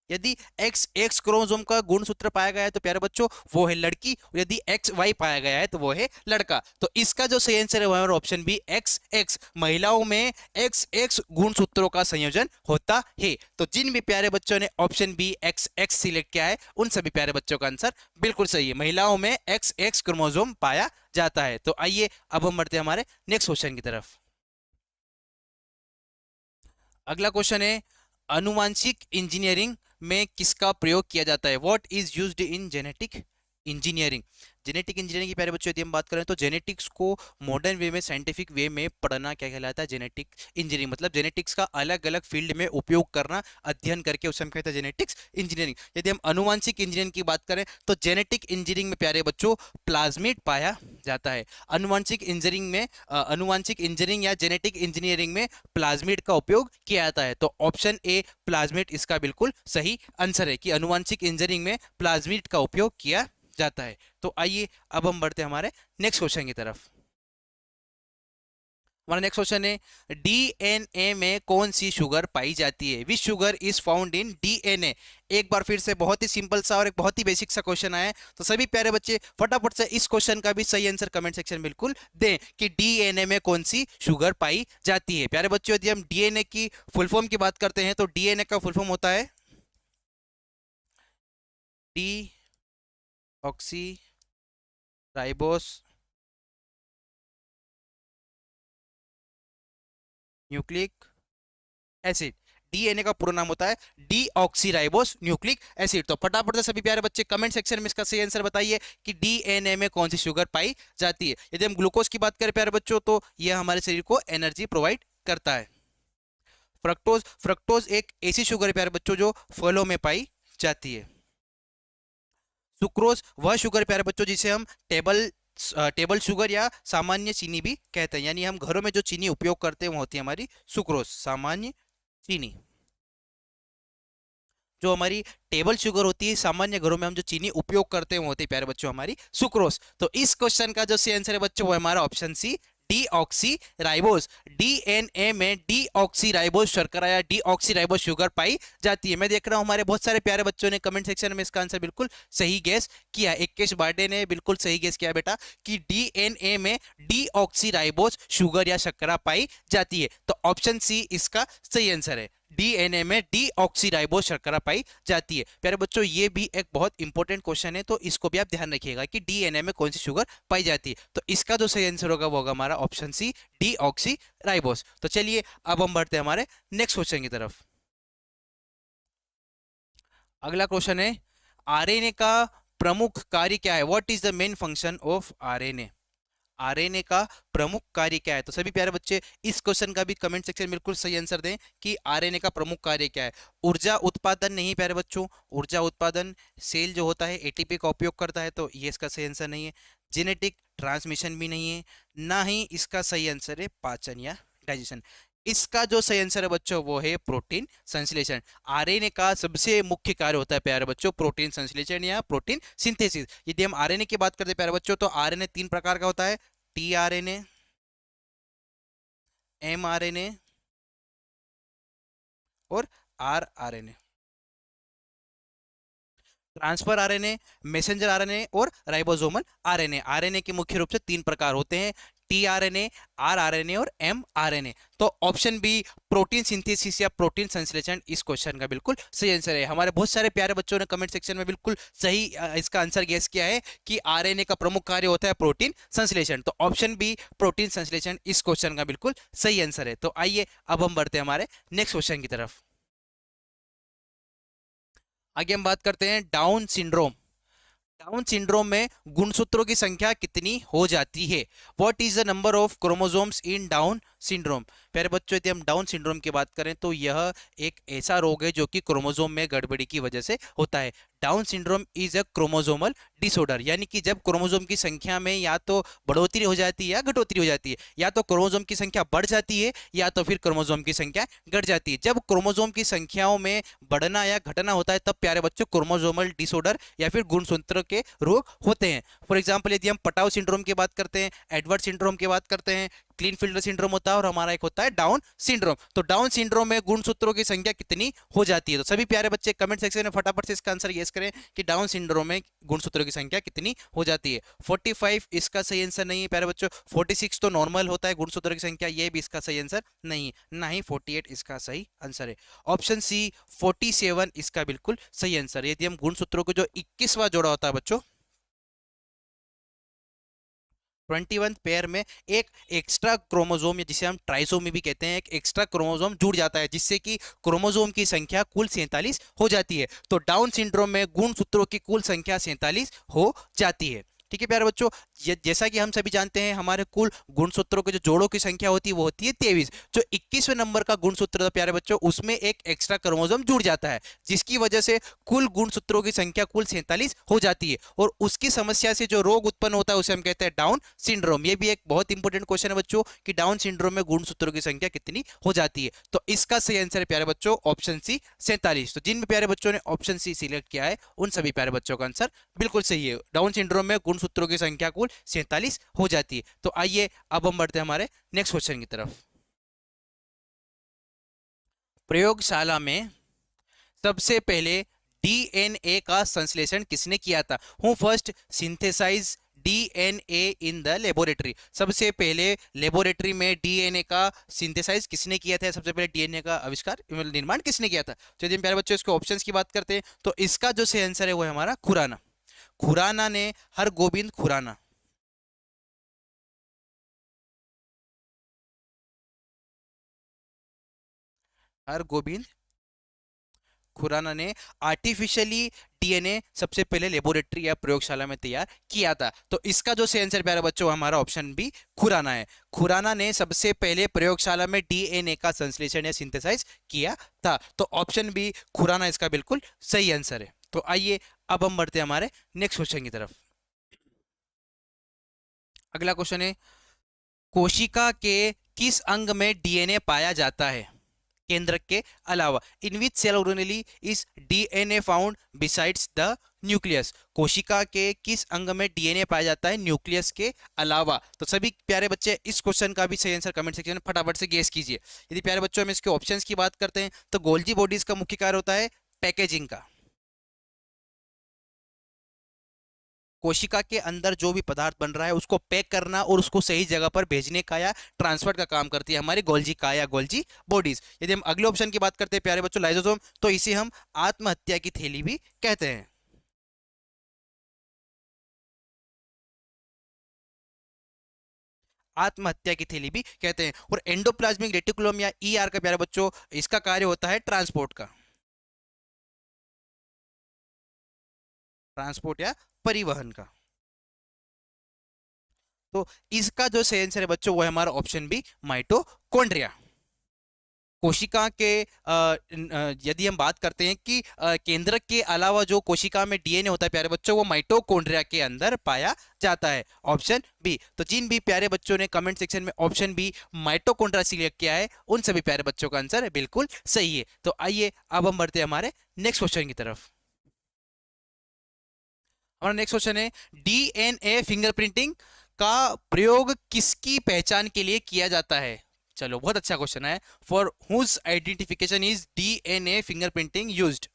यदि एक्स एक्स क्रोमोसोम का गुणसूत्र पाया गया है तो प्यारे बच्चों वो है लड़की, और यदि एक्स वाई पाया गया है तो वो है लड़का। तो इसका जो सही आंसर है वो हमारा ऑप्शन बी एक्स एक्स। महिलाओं में एक्स एक्स गुणसूत्रों का संयोजन होता है। तो जिन भी प्यारे बच्चों ने option B X X select किया है उन सभी प्यारे बच्चों का आंसर बिल्कुल सही है, महिलाओं में एक्स एक्स क्रोमोसोम पाया जाता है। तो आइए अब हम बढ़ते हैं हमारे नेक्स्ट क्वेश्चन की तरफ। अगला क्वेश्चन है आनुवांशिक इंजीनियरिंग में किसका प्रयोग किया जाता है? What is used in genetic engineering? Genetic engineering की प्यारे बच्चों यदि हम बात करें तो जेनेटिक्स को मॉडर्न वे में साइंटिफिक वे में पढ़ना क्या कहलाता है? Genetic engineering. मतलब जेनेटिक्स का अलग अलग फील्ड में उपयोग करना, अध्ययन करके उसे हम कहते हैं जेनेटिक्स इंजीनियरिंग। यदि हम आनुवांशिक इंजीनियरिंग की बात करें तो जेनेटिक इंजीनियरिंग में प्यारे बच्चों प्लाज्मिड पाया जाता है। आनुवांशिक इंजीनियरिंग में आनुवांशिक इंजीनियरिंग या जेनेटिक इंजीनियरिंग में प्लाज्मिड का उपयोग किया जाता है। तो ऑप्शन ए प्लाज्मिड इसका बिल्कुल सही आंसर है कि आनुवांशिक इंजीनियरिंग में प्लाज्मिड का उपयोग किया जाता है। तो आइए अब हम बढ़ते हैं हमारे नेक्स्ट क्वेश्चन की तरफ। हमारा नेक्स्ट क्वेश्चन है डीएनए में कौन सी शुगर पाई जाती है? Which sugar is found in DNA? एक बार फिर से बहुत ही सिंपल सा और एक बहुत ही बेसिक सा क्वेश्चन आया है, तो सभी प्यारे बच्चे फटाफट से इस क्वेश्चन का भी सही आंसर कमेंट सेक्शन में बिल्कुल दें कि डीएनए में कौन सी शुगर पाई जाती है। प्यारे बच्चों यदि हम डीएनए की फुल फॉर्म की बात करते हैं तो डीएनए का फुल फॉर्म होता है D oxy ribose nucleic acid. DNA का पूरा नाम होता है डीऑक्सीराइबोस न्यूक्लिक एसिड। तो फटाफट से सभी प्यारे बच्चे कमेंट सेक्शन में इसका सही आंसर बताइए कि डीएनए में कौन सी शुगर पाई जाती है। यदि हम ग्लूकोज की बात करें प्यारे बच्चों तो यह हमारे शरीर को एनर्जी प्रोवाइड करता है। फ्रक्टोज फ्रक्टोज एक ऐसी शुगर है प्यारे बच्चों जो फलों में पाई जाती है। सुक्रोज वह शुगर प्यारे बच्चों जिसे हम टेबल शुगर या सामान्य चीनी भी कहते हैं, यानी हम घरों में जो चीनी उपयोग करते हैं वो होती है हमारी सुक्रोज, सामान्य चीनी। जो हमारी टेबल शुगर होती है सामान्य घरों में हम जो चीनी उपयोग करते हैं वो होती है प्यारे बच्चों हमारी सुक्रोज। तो इस क्वेश्चन का जो सही आंसर है बच्चों वो है हमारा ऑप्शन सी डीऑक्सीराइबोस। डीएनए में डीऑक्सीराइबोस शर्करा या डीऑक्सीराइबोस शुगर पाई जाती है। मैं देख रहा हूं हमारे बहुत सारे प्यारे बच्चों ने कमेंट सेक्शन में इसका आंसर बिल्कुल सही गेस किया। इक्केश बार्डे ने बिल्कुल सही गेस किया बेटा कि डीएनए में डीऑक्सीराइबोस शुगर या शर्करा पाई जाती है। तो ऑप्शन सी इसका सही आंसर है, डीएनए में डीऑक्सीराइबोस शर्करा पाई जाती है। प्यारे बच्चों ये भी एक बहुत इंपॉर्टेंट क्वेश्चन है, तो इसको भी आप ध्यान रखिएगा कि डीएनए में कौन सी शुगर पाई जाती है। तो इसका जो सही आंसर होगा वो होगा हमारा ऑप्शन सी डीऑक्सीराइबोस। तो चलिए अब हम बढ़ते हैं हमारे नेक्स्ट क्वेश्चन की तरफ। अगला क्वेश्चन है आरएनए का प्रमुख कार्य क्या है? What is the main function of RNA? RNA का प्रमुख कार्य क्या है? तो सभी प्यारे बच्चे इस क्वेश्चन का भी कमेंट सेक्शन में बिल्कुल सही आंसर दें कि आरएनए का प्रमुख कार्य क्या है। ऊर्जा उत्पादन नहीं प्यारे बच्चों, ऊर्जा उत्पादन सेल जो होता है एटीपी का उपयोग करता है, तो ये इसका सही आंसर नहीं है। जेनेटिक ट्रांसमिशन भी नहीं है, ना ही इसका सही आंसर है पाचन या डाइजेशन। इसका जो सही आंसर है बच्चों वो है प्रोटीन संश्लेषण। आरएनए का सबसे मुख्य कार्य होता है प्यारे बच्चों प्रोटीन संश्लेषण या प्रोटीन सिंथेसिस। यदि हम आरएनए की बात करते हैं प्यारे बच्चों तो आरएनए तीन प्रकार का होता है, टीआरएनए, एमआरएनए और rRNA. Transfer RNA, messenger RNA और राइबोसोमल आरएनए। आरएनए के मुख्य रूप से 3 प्रकार होते हैं, टीआरएनए, आरआरएनए और एमआरएनए। तो ऑप्शन बी प्रोटीन सिंथेसिस या प्रोटीन संश्लेषण इस क्वेश्चन का बिल्कुल सही आंसर है। हमारे बहुत सारे प्यारे बच्चों ने कमेंट सेक्शन में बिल्कुल सही इसका आंसर गेस किया है कि आरएनए का प्रमुख कार्य होता है प्रोटीन संश्लेषण। तो ऑप्शन बी प्रोटीन संश्लेषण इस क्वेश्चन का बिल्कुल सही आंसर है। तो आइए अब हम बढ़ते हैं हमारे नेक्स्ट क्वेश्चन की तरफ। आगे हम बात करते हैं डाउन सिंड्रोम। डाउन सिंड्रोम में गुणसूत्रों की संख्या कितनी हो जाती है? What is the number of chromosomes in down syndrome? प्यारे बच्चों, यदि हम डाउन सिंड्रोम की बात करें तो यह एक ऐसा रोग है जो कि क्रोमोसोम में गड़बड़ी की वजह से होता है। Down syndrome is a chromosomal disorder, यानी कि जब क्रोमोसोम की संख्या में या तो बढ़ोतरी हो जाती है या घटोतरी हो जाती है, या तो क्रोमोसोम की संख्या बढ़ जाती है या तो फिर क्रोमोसोम की संख्या घट जाती है। जब क्रोमोसोम की संख्याओं में बढ़ना या घटना होता है तब प्यारे बच्चों क्रोमोसोमल डिसऑर्डर या फिर गुणसूत्र के रोग होते हैं। फॉर एग्जाम्पल यदि हम पटाव सिंड्रोम की बात करते हैं, एडवर्ड सिंड्रोम की बात करते हैं, क्लीनफील्डर सिंड्रोम होता है और हमारा एक होता है डाउन सिंड्रोम। तो डाउन सिंड्रोम में गुणसूत्रों की संख्या कितनी हो जाती है? तो सभी प्यारे बच्चे कमेंट सेक्शन में फटाफट से इसका आंसर गेस करें कि डाउन सिंड्रोम में गुणसूत्रों की संख्या कितनी हो जाती है। 45 इसका सही आंसर नहीं है प्यारे बच्चों। 46 तो नॉर्मल होता है गुणसूत्रों की संख्या, ये भी इसका सही आंसर नहीं, ना ही 48 इसका सही आंसर है। ऑप्शन सी 47 इसका बिल्कुल सही आंसर है। यदि हम गुणसूत्रों को जो 21वां जोड़ा होता है बच्चों, 21 पेयर में एक एक्स्ट्रा क्रोमोसोम या जिसे हम ट्राइसोमी भी कहते हैं, एक एक्स्ट्रा क्रोमोसोम जुड़ जाता है जिससे कि क्रोमोसोम की संख्या कुल 47 हो जाती है। तो डाउन सिंड्रोम में गुणसूत्रों की कुल संख्या 47 हो जाती है। ठीक है प्यारे बच्चों, जैसा कि हम सभी जानते हैं हमारे कुल गुणसूत्रों के जो जोड़ों की संख्या होती है वो होती है 23। जो 21वें नंबर का गुणसूत्र था प्यारे बच्चों, उसमें एक एक्स्ट्रा क्रोमोसोम जुड़ जाता है जिसकी वजह से कुल गुणसूत्रों की संख्या कुल 47 हो जाती है और उसकी समस्या से जो रोग उत्पन्न होता है उसे हम कहते हैं डाउन सिंड्रोम। ये भी एक बहुत इंपॉर्टेंट क्वेश्चन है बच्चों कि डाउन सिंड्रोम में गुणसूत्रों की संख्या कितनी हो जाती है। तो इसका सही आंसर है प्यारे बच्चों ऑप्शन सी 47। तो जिन भी प्यारे बच्चों ने ऑप्शन सी सिलेक्ट किया है उन सभी प्यारे बच्चों का आंसर बिल्कुल सही है। डाउन सिंड्रोम में गुणसूत्रों की संख्या कुल 47 हो जाती है। तो आइए अब हम बढ़ते हैं हमारे नेक्स्ट क्वेश्चन की तरफ। प्रयोगशाला में सबसे पहले डीएनए का संश्लेषण किसने किया था? Who first synthesize DNA in the laboratory? सबसे पहले लेबोरेटरी में डीएनए का सिंथेसाइज किसने किया था? सबसे पहले डीएनए का आविष्कार निर्माण किसने किया था? तो यदि प्यारे बच्चों इसके ऑप्शंस की बात करते हैं तो इसका जो सही आंसर है वो है हमारा खुराना। खुराना ने हरगोबिंद खुराना, हरगोबिंद खुराना ने आर्टिफिशियली डीएनए सबसे पहले लेबोरेटरी या प्रयोगशाला में तैयार किया था। तो इसका जो सही आंसर प्यारे बच्चों हमारा ऑप्शन बी खुराना है। खुराना ने सबसे पहले प्रयोगशाला में डीएनए का संश्लेषण या सिंथेसाइज किया था। तो ऑप्शन बी खुराना इसका बिल्कुल सही आंसर है। तो आइए अब हम बढ़ते हैं हमारे नेक्स्ट क्वेश्चन की तरफ। अगला क्वेश्चन है, कोशिका के किस अंग में डीएनए पाया जाता है केंद्रक के अलावा? In which cell organelle is DNA found besides the nucleus? कोशिका के किस अंग में डीएनए पाया जाता है न्यूक्लियस के अलावा? तो सभी प्यारे बच्चे इस क्वेश्चन का भी सही आंसर कमेंट सेक्शन में फटाफट से गेस कीजिए। यदि प्यारे बच्चों हम इसके ऑप्शंस की बात करते हैं तो गोल्जी बॉडीज का मुख्य कार्य होता है पैकेजिंग का। कोशिका के अंदर जो भी पदार्थ बन रहा है उसको पैक करना और उसको सही जगह पर भेजने का या ट्रांसफर का काम करती है हमारी गोल्जी का या गोल्जी बॉडीज। यदि हम अगले ऑप्शन की बात करते हैं प्यारे बच्चों लाइसोसोम, तो इसे हम आत्महत्या की थैली भी कहते हैं। आत्महत्या की थैली भी कहते हैं। और एंडोप्लाज्मिक रेटिकुलम या ईआर का प्यारे बच्चों इसका कार्य होता है ट्रांसपोर्ट का, ट्रांसपोर्ट या परिवहन का। तो इसका जो सही आंसर है बच्चों वो है हमारा ऑप्शन बी माइटोकॉन्ड्रिया। कोशिका के यदि हम बात करते हैं कि केंद्रक के अलावा जो कोशिका में डीएनए होता है प्यारे बच्चों वो माइटोकॉन्ड्रिया के अंदर पाया जाता है, ऑप्शन बी। तो जिन भी प्यारे बच्चों ने कमेंट सेक्शन में ऑप्शन बी माइटोकॉन्ड्रिया सिलेक्ट किया है उन सभी प्यारे बच्चों का आंसर बिल्कुल सही है। तो आइए अब हम बढ़ते हैं हमारे नेक्स्ट क्वेश्चन की तरफ। हमारा नेक्स्ट क्वेश्चन है, डीएनए फिंगरप्रिंटिंग का प्रयोग किसकी पहचान के लिए किया जाता है? चलो बहुत अच्छा क्वेश्चन है। For whose identification is DNA fingerprinting used.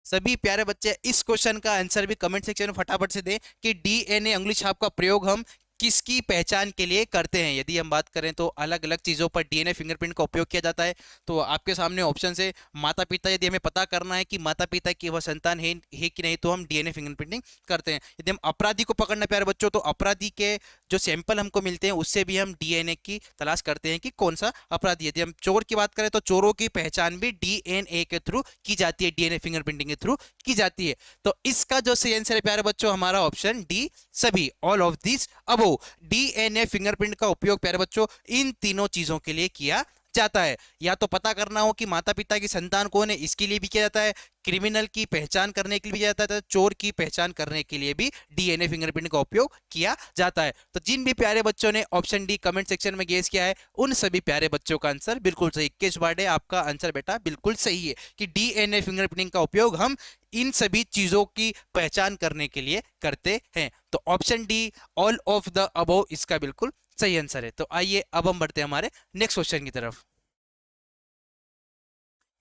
सभी प्यारे बच्चे इस क्वेश्चन का आंसर भी कमेंट सेक्शन में फटाफट से दें कि डीएनए उंगली छाप का प्रयोग हम किसकी पहचान के लिए करते हैं। यदि हम बात करें तो अलग अलग चीज़ों पर डीएनए फिंगरप्रिंट का उपयोग किया जाता है। तो आपके सामने ऑप्शन है माता पिता, यदि हमें पता करना है कि माता पिता की वह संतान है कि नहीं, तो हम डीएनए फिंगरप्रिंटिंग करते हैं। यदि हम अपराधी को पकड़ना प्यारे बच्चों, तो अपराधी के जो सैंपल हमको मिलते हैं उससे भी हम डीएनए की तलाश करते हैं कि कौन सा अपराधी। यदि हम चोर की बात करें तो चोरों की पहचान भी डीएनए के थ्रू की जाती है, डीएनए फिंगरप्रिंटिंग के थ्रू की जाती है। तो इसका जो सही आंसर है प्यारे बच्चों हमारा ऑप्शन डी, सभी, all of this above. DNA fingerprint का उपयोग प्यारे बच्चों इन तीनों चीजों के लिए किया जाता है। या तो पता करना हो कि माता पिता की संतान कौन है, इसके लिए भी किया जाता है। क्रिमिनल की पहचान करने के लिए भी किया जाता है। चोर की पहचान करने के लिए भी डीएनए फिंगरप्रिंट का उपयोग किया जाता है। तो जिन भी प्यारे बच्चों ने ऑप्शन डी कमेंट सेक्शन में गेस किया है, उन सभी प्यारे बच्चों का आंसर बिल्कुल सही। 21 बार आपका आंसर बेटा बिल्कुल सही है कि डीएनए फिंगरप्रिंटिंग का उपयोग हम इन सभी चीजों की पहचान करने के लिए करते हैं। तो option D, all of the above, इसका बिल्कुल सही आंसर है। तो आइए अब हम बढ़ते हैं हमारे नेक्स्ट क्वेश्चन की तरफ।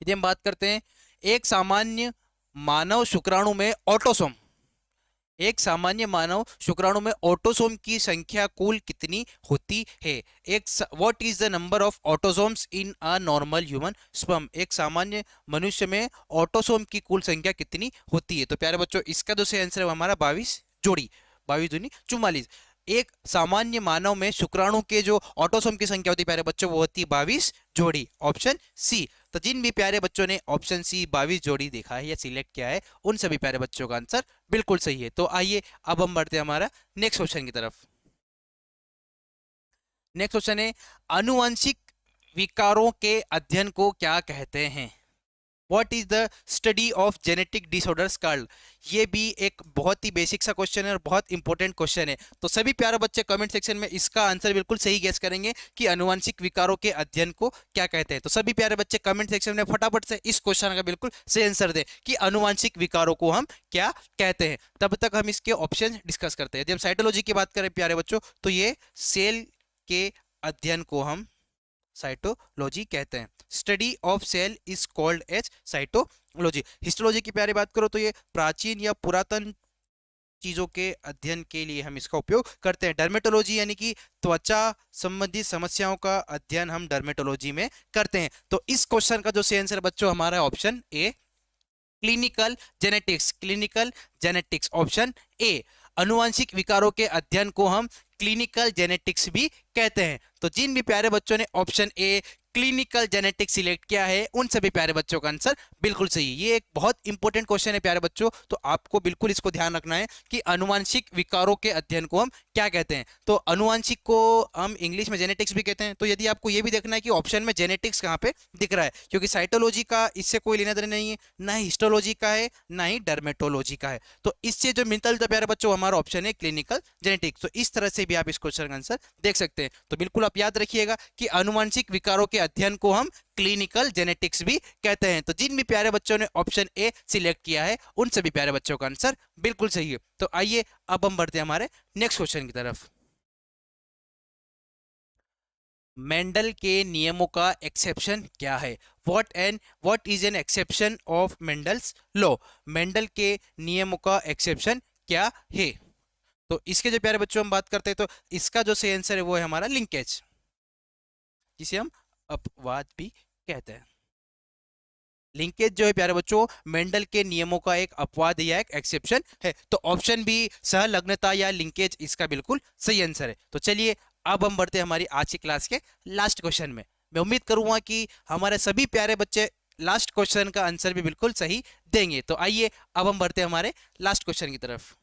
यदि हम बात करते हैं एक सामान्य मानव शुक्राणु में ऑटोसोम, एक सामान्य मानव शुक्राणु में ऑटोसोम की संख्या कुल कितनी होती है। What is the number of autosomes in a normal human sperm. एक सामान्य मनुष्य में ऑटोसोम की कुल संख्या कितनी होती है। तो प्यारे बच्चों इसका जो सही आंसर है हमारा 22 जोड़ी, 22 दूनी 44। एक सामान्य मानव में शुक्राणु के जो ऑटोसोम की संख्या होती है प्यारे बच्चों वो होती है 22 जोड़ी, ऑप्शन सी। तो जिन भी प्यारे बच्चों ने ऑप्शन सी 22 जोड़ी देखा है या सिलेक्ट किया है, उन सभी प्यारे बच्चों का आंसर बिल्कुल सही है। तो आइए अब हम बढ़ते हैं हमारा नेक्स्ट क्वेश्चन की तरफ। नेक्स्ट क्वेश्चन है आनुवंशिक विकारों के अध्ययन को क्या कहते हैं। What is the study of genetic disorders called? ये भी एक बहुत ही बेसिक सा क्वेश्चन है और बहुत इंपॉर्टेंट क्वेश्चन है। तो सभी प्यारे बच्चे कमेंट सेक्शन में इसका आंसर बिल्कुल सही गेस करेंगे कि आनुवंशिक विकारों के अध्ययन को क्या कहते हैं। तो सभी प्यारे बच्चे कमेंट सेक्शन में फटाफट से इस क्वेश्चन का बिल्कुल सही आंसर दें कि आनुवंशिक विकारों को हम क्या कहते हैं। तब तक हम इसके ऑप्शन डिस्कस करते हैं। जब साइटोलॉजी की बात करें प्यारे बच्चों, तो ये सेल के अध्ययन को हम साइटोलॉजी कहते हैं। Study of cell is called as cytology. Histology की प्यारी बात करो तो ये प्राचीन या पुरातन चीजों के अध्ययन के लिए हम इसका उपयोग करते हैं। डर्मेटोलॉजी यानी कि त्वचा संबंधी समस्याओं का अध्ययन हम डर्मेटोलॉजी में करते हैं। तो इस क्वेश्चन का जो सही आंसर बच्चों हमारा option A, clinical genetics, clinical genetics, option A. अनुवांशिक विकारों के अध्ययन को हम क्लिनिकल जेनेटिक्स भी कहते हैं। तो जिन भी प्यारे बच्चों ने option a clinical genetics select किया है, उन सभी प्यारे बच्चों का आंसर बिल्कुल सही है। ये एक बहुत इंपॉर्टेंट क्वेश्चन है प्यारे बच्चों, तो आपको बिल्कुल इसको ध्यान रखना है कि अनुवांशिक विकारों के अध्ययन को हम क्या कहते हैं। तो अनुवांशिक को हम इंग्लिश में जेनेटिक्स भी कहते हैं। तो यदि आपको ये भी देखना है कि ऑप्शन में जेनेटिक्स कहाँ पे दिख रहा है, क्योंकि साइटोलॉजी का इससे कोई लेना देना नहीं है, ना ही हिस्टोलॉजी का है, ना ही डर्मेटोलॉजी का है। तो इससे जो मिलता जुलता प्यारे बच्चों हमारा ऑप्शन है क्लिनिकल जेनेटिक्स। तो इस तरह से भी आप इस क्वेश्चन का आंसर देख सकते हैं। तो बिल्कुल आप याद रखिएगा कि अनुवांशिक विकारों के अध्ययन को हम क्लिनिकल जेनेटिक्स भी कहते हैं। तो जिन भी प्यारे बच्चों ने ऑप्शन ए सिलेक्ट किया है, उन सभी प्यारे बच्चों का आंसर बिल्कुल सही है। तो आइए अब हम बढ़ते हैं हमारे नेक्स्ट क्वेश्चन की तरफ। मेंडल के नियमों का एक्सेप्शन क्या है। What is an exception of Mendel's law. Mendel के नियमों का एक्सेप्शन क्या है। तो इसके जो प्यारे बच्चों हम बात करते हैं, तो इसका जो सही आंसर है वो है हमारा लिंकेज, जिसे हम अपवाद भी कहते हैं। लिंकेज जो है प्यारे बच्चों मेंडल के नियमों का एक अपवाद या एक एक्सेप्शन है। तो ऑप्शन बी सहलग्नता या लिंकेज इसका बिल्कुल सही आंसर है। तो चलिए अब हम बढ़ते हैं हमारी आज की क्लास के लास्ट क्वेश्चन में। मैं उम्मीद करूंगा कि हमारे सभी प्यारे बच्चे लास्ट क्वेश्चन का आंसर भी बिल्कुल सही देंगे। तो आइए अब हम बढ़ते हैं हमारे लास्ट क्वेश्चन की तरफ।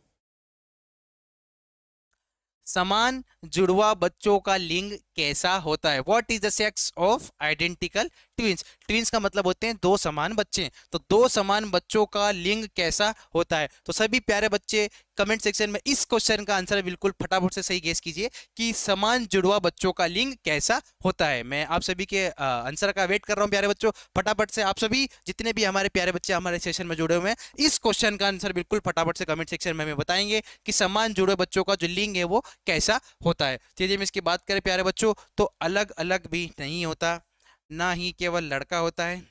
समान जुड़वा बच्चों का लिंग कैसा होता है। What is the sex of identical twins. Twins का मतलब होते हैं दो समान बच्चे। तो दो समान बच्चों का लिंग कैसा होता है। तो सभी प्यारे बच्चे कमेंट सेक्शन में इस क्वेश्चन का आंसर बिल्कुल फटाफट से सही गेस कीजिए कि समान जुड़वा बच्चों का लिंग कैसा होता है। मैं आप सभी के आंसर का वेट कर रहा हूं प्यारे बच्चों। फटाफट से आप सभी जितने भी हमारे प्यारे बच्चे हमारे सेशन में जुड़े हुए हैं, इस क्वेश्चन का आंसर बिल्कुल फटाफट से कमेंट सेक्शन में हमें बताएंगे कि समान जुड़े बच्चों का जो लिंग है वो कैसा होता है। चलिए हम इसकी बात करें प्यारे बच्चों, बच्चों तो अलग अलग भी नहीं होता, ना ही केवल लड़का होता है,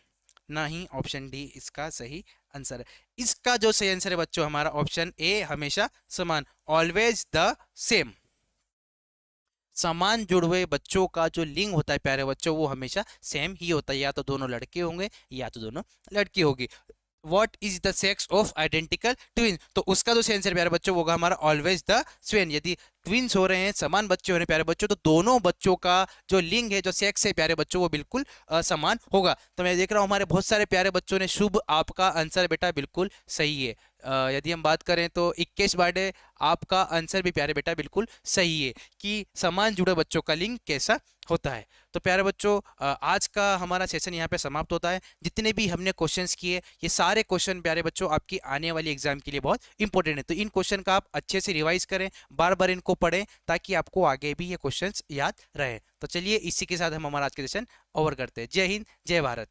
ना ही ऑप्शन डी इसका सही आंसर है। इसका जो सही आंसर है बच्चों हमारा ऑप्शन ए, हमेशा समान, ऑलवेज द सेम। समान जुड़े हुए बच्चों का जो लिंग होता है प्यारे बच्चों वो हमेशा सेम ही होता है, या तो दोनों लड़के होंगे या तो दोनों लड़की होगी। What is the sex of identical twin, तो उसका जो आंसर प्यारे बच्चों होगा हमारा ऑलवेज द सेम। यदि ट्विंस हो रहे हैं, समान बच्चे हो रहे हैं प्यारे बच्चों, तो दोनों बच्चों का जो लिंग है, जो सेक्स है प्यारे बच्चों, वो बिल्कुल समान होगा। तो मैं देख रहा हूँ हमारे बहुत सारे प्यारे बच्चों ने शुभ, आपका आंसर बेटा बिल्कुल सही है। यदि हम बात करें तो 21 बाडे, आपका आंसर भी प्यारे बेटा बिल्कुल सही है कि समान जुड़े बच्चों का लिंग कैसा होता है। तो प्यारे बच्चों आज का हमारा सेशन यहाँ पे समाप्त होता है। जितने भी हमने क्वेश्चंस किए, ये सारे क्वेश्चन प्यारे बच्चों आपकी आने वाली एग्जाम के लिए बहुत इंपॉर्टेंट है। तो इन क्वेश्चन का आप अच्छे से रिवाइज करें, बार बार इनको पढ़ें, ताकि आपको आगे भी ये क्वेश्चंस याद रहे। तो चलिए इसी के साथ हम हमारा आज का सेशन ओवर करते हैं। जय हिंद, जय भारत।